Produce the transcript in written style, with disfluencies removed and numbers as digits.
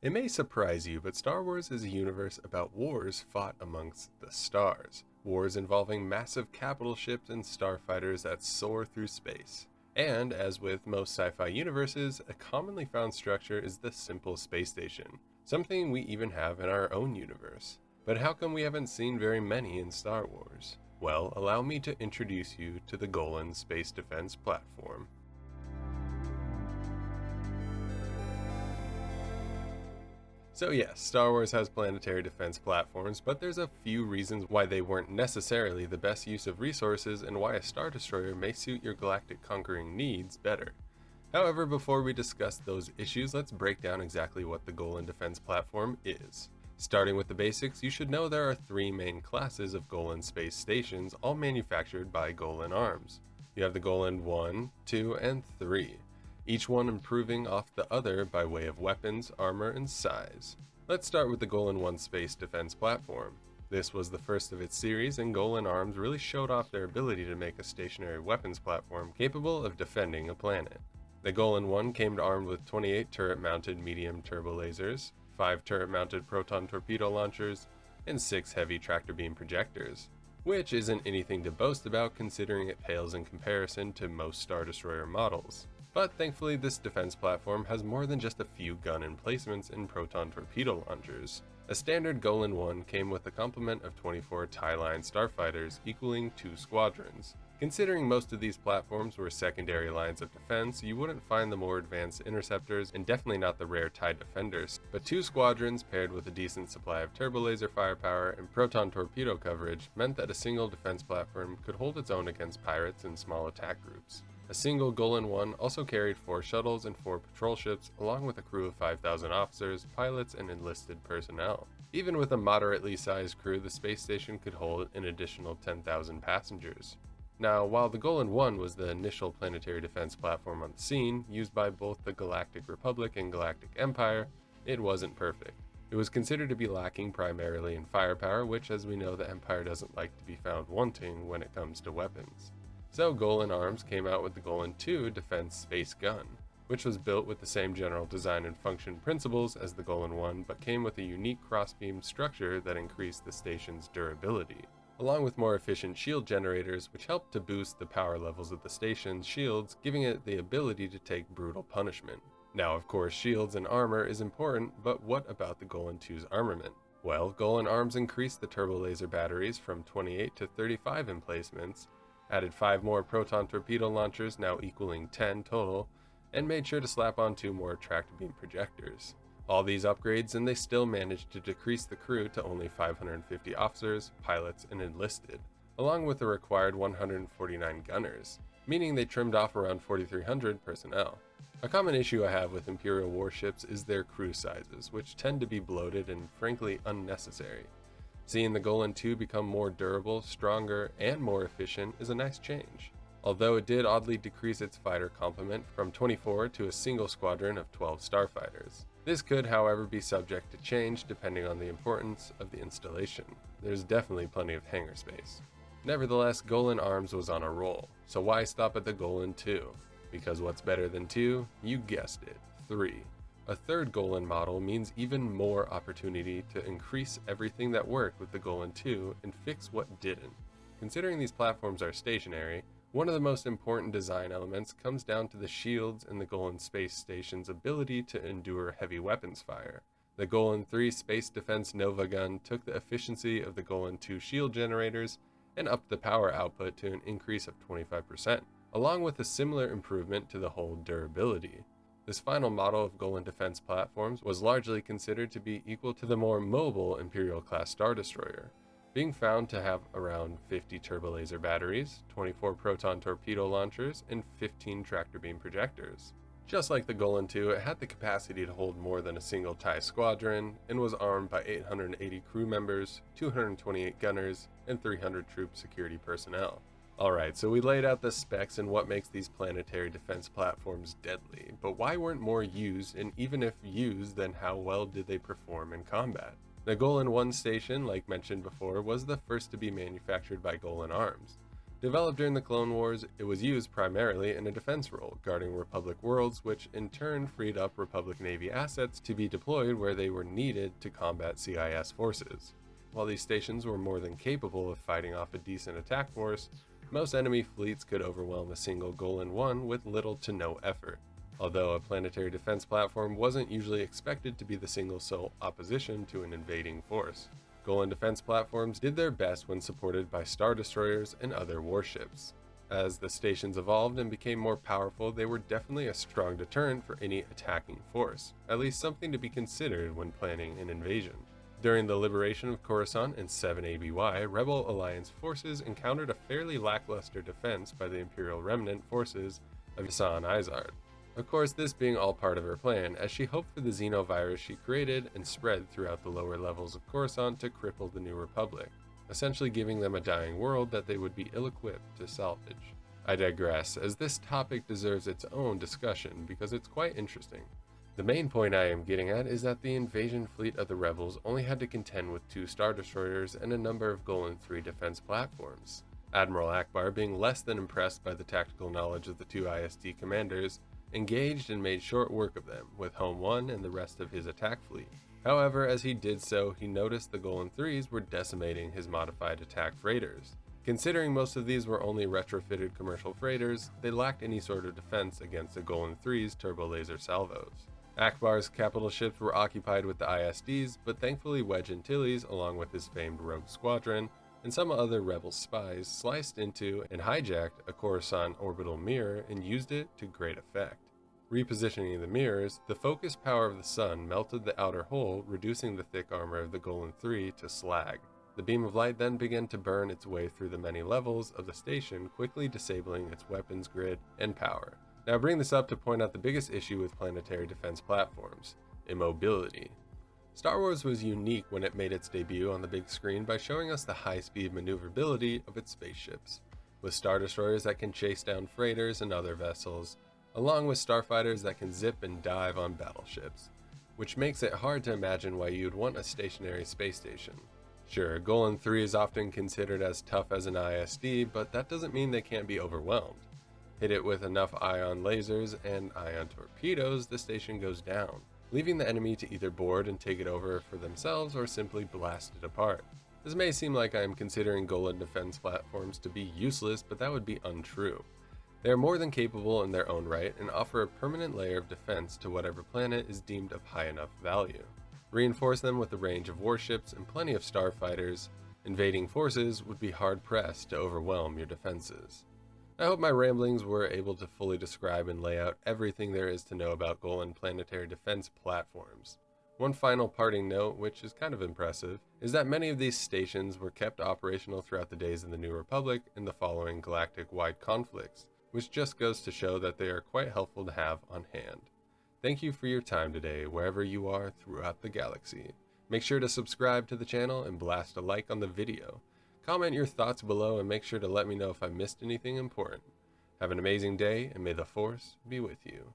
It may surprise you, but Star Wars is a universe about wars fought amongst the stars. Wars involving massive capital ships and starfighters that soar through space. And, as with most sci-fi universes, a commonly found structure is the simple space station, something we even have in our own universe. But how come we haven't seen very many in Star Wars? Well, allow me to introduce you to the Golan Space Defense Platform. So yes, Star Wars has planetary defense platforms, but there's a few reasons why they weren't necessarily the best use of resources and why a Star Destroyer may suit your galactic conquering needs better. However, before we discuss those issues, let's break down exactly what the Golan Defense Platform is. Starting with the basics, you should know there are three main classes of Golan space stations, all manufactured by Golan Arms. You have the Golan 1, 2, and 3. Each one improving off the other by way of weapons, armor, and size. Let's start with the Golan 1 Space Defense Platform. This was the first of its series, and Golan Arms really showed off their ability to make a stationary weapons platform capable of defending a planet. The Golan 1 came armed with 28 turret-mounted medium turbo lasers, 5 turret-mounted proton torpedo launchers, and 6 heavy tractor beam projectors, which isn't anything to boast about considering it pales in comparison to most Star Destroyer models. But thankfully this defense platform has more than just a few gun emplacements and proton torpedo launchers. A standard Golan 1 came with a complement of 24 TIE Line starfighters equaling 2 squadrons. Considering most of these platforms were secondary lines of defense, you wouldn't find the more advanced interceptors and definitely not the rare TIE defenders, but 2 squadrons paired with a decent supply of turbo laser firepower and proton torpedo coverage meant that a single defense platform could hold its own against pirates and small attack groups. A single Golan 1 also carried 4 shuttles and 4 patrol ships, along with a crew of 5,000 officers, pilots, and enlisted personnel. Even with a moderately sized crew, the space station could hold an additional 10,000 passengers. Now, while the Golan 1 was the initial planetary defense platform on the scene, used by both the Galactic Republic and Galactic Empire, it wasn't perfect. It was considered to be lacking primarily in firepower, which, as we know, the Empire doesn't like to be found wanting when it comes to weapons. So Golan Arms came out with the Golan 2 Defense Space Gun, which was built with the same general design and function principles as the Golan 1, but came with a unique crossbeam structure that increased the station's durability, along with more efficient shield generators, which helped to boost the power levels of the station's shields, giving it the ability to take brutal punishment. Now, of course, shields and armor is important, but what about the Golan 2's armament? Well, Golan Arms increased the turbo laser batteries from 28 to 35 emplacements, added 5 more proton torpedo launchers, now equaling 10 total, and made sure to slap on 2 more tractor beam projectors. All these upgrades, and they still managed to decrease the crew to only 550 officers, pilots, and enlisted, along with the required 149 gunners, meaning they trimmed off around 4,300 personnel. A common issue I have with Imperial warships is their crew sizes, which tend to be bloated and frankly unnecessary. Seeing the Golan 2 become more durable, stronger, and more efficient is a nice change, although it did oddly decrease its fighter complement from 24 to a single squadron of 12 starfighters. This could, however, be subject to change depending on the importance of the installation. There's definitely plenty of hangar space. Nevertheless, Golan Arms was on a roll, so why stop at the Golan 2? Because what's better than 2? You guessed it, 3. A third Golan model means even more opportunity to increase everything that worked with the Golan 2 and fix what didn't. Considering these platforms are stationary, one of the most important design elements comes down to the shields and the Golan space station's ability to endure heavy weapons fire. The Golan 3 Space Defense Nova gun took the efficiency of the Golan 2 shield generators and upped the power output to an increase of 25%, along with a similar improvement to the whole durability. This final model of Golan defense platforms was largely considered to be equal to the more mobile Imperial-class Star Destroyer, being found to have around 50 turbo laser batteries, 24 proton torpedo launchers, and 15 tractor beam projectors. Just like the Golan 2, it had the capacity to hold more than a single TIE squadron, and was armed by 880 crew members, 228 gunners, and 300 troop security personnel. Alright, so we laid out the specs and what makes these planetary defense platforms deadly, but why weren't more used, and even if used, then how well did they perform in combat? The Golan 1 station, like mentioned before, was the first to be manufactured by Golan Arms. Developed during the Clone Wars, it was used primarily in a defense role, guarding Republic worlds, which in turn freed up Republic Navy assets to be deployed where they were needed to combat CIS forces. While these stations were more than capable of fighting off a decent attack force, most enemy fleets could overwhelm a single Golan 1 with little to no effort. Although a planetary defense platform wasn't usually expected to be the single sole opposition to an invading force, Golan Defense Platforms did their best when supported by star destroyers and other warships. As the stations evolved and became more powerful, they were definitely a strong deterrent for any attacking force, at least something to be considered when planning an invasion. During the liberation of Coruscant in 7 ABY, Rebel Alliance forces encountered a fairly lackluster defense by the Imperial Remnant forces of Ysanne Isard. Of course, this being all part of her plan, as she hoped for the xenovirus she created and spread throughout the lower levels of Coruscant to cripple the New Republic, essentially giving them a dying world that they would be ill-equipped to salvage. I digress, as this topic deserves its own discussion because it's quite interesting. The main point I am getting at is that the invasion fleet of the Rebels only had to contend with 2 Star Destroyers and a number of Golan 3 defense platforms. Admiral Akbar, being less than impressed by the tactical knowledge of the 2 ISD commanders, engaged and made short work of them, with Home 1 and the rest of his attack fleet. However, as he did so, he noticed the Golan 3s were decimating his modified attack freighters. Considering most of these were only retrofitted commercial freighters, they lacked any sort of defense against the Golan 3's turbo laser salvos. Akbar's capital ships were occupied with the ISDs, but thankfully Wedge Antilles, along with his famed rogue squadron, and some other rebel spies sliced into and hijacked a Coruscant orbital mirror and used it to great effect. Repositioning the mirrors, the focused power of the sun melted the outer hull, reducing the thick armor of the Golan 3 to slag. The beam of light then began to burn its way through the many levels of the station, quickly disabling its weapons grid and power. Now I bring this up to point out the biggest issue with planetary defense platforms: immobility. Star Wars was unique when it made its debut on the big screen by showing us the high-speed maneuverability of its spaceships, with star destroyers that can chase down freighters and other vessels, along with starfighters that can zip and dive on battleships, which makes it hard to imagine why you'd want a stationary space station. Sure, Golan 3 is often considered as tough as an ISD, but that doesn't mean they can't be overwhelmed. Hit it with enough ion lasers and ion torpedoes, the station goes down, leaving the enemy to either board and take it over for themselves or simply blast it apart. This may seem like I am considering Golan defense platforms to be useless, but that would be untrue. They are more than capable in their own right and offer a permanent layer of defense to whatever planet is deemed of high enough value. Reinforce them with a range of warships and plenty of starfighters, invading forces would be hard-pressed to overwhelm your defenses. I hope my ramblings were able to fully describe and lay out everything there is to know about Golan planetary defense platforms. One final parting note, which is kind of impressive, is that many of these stations were kept operational throughout the days of the New Republic in the following galactic-wide conflicts, which just goes to show that they are quite helpful to have on hand. Thank you for your time today, wherever you are throughout the galaxy. Make sure to subscribe to the channel and blast a like on the video. Comment your thoughts below and make sure to let me know if I missed anything important. Have an amazing day, and may the Force be with you.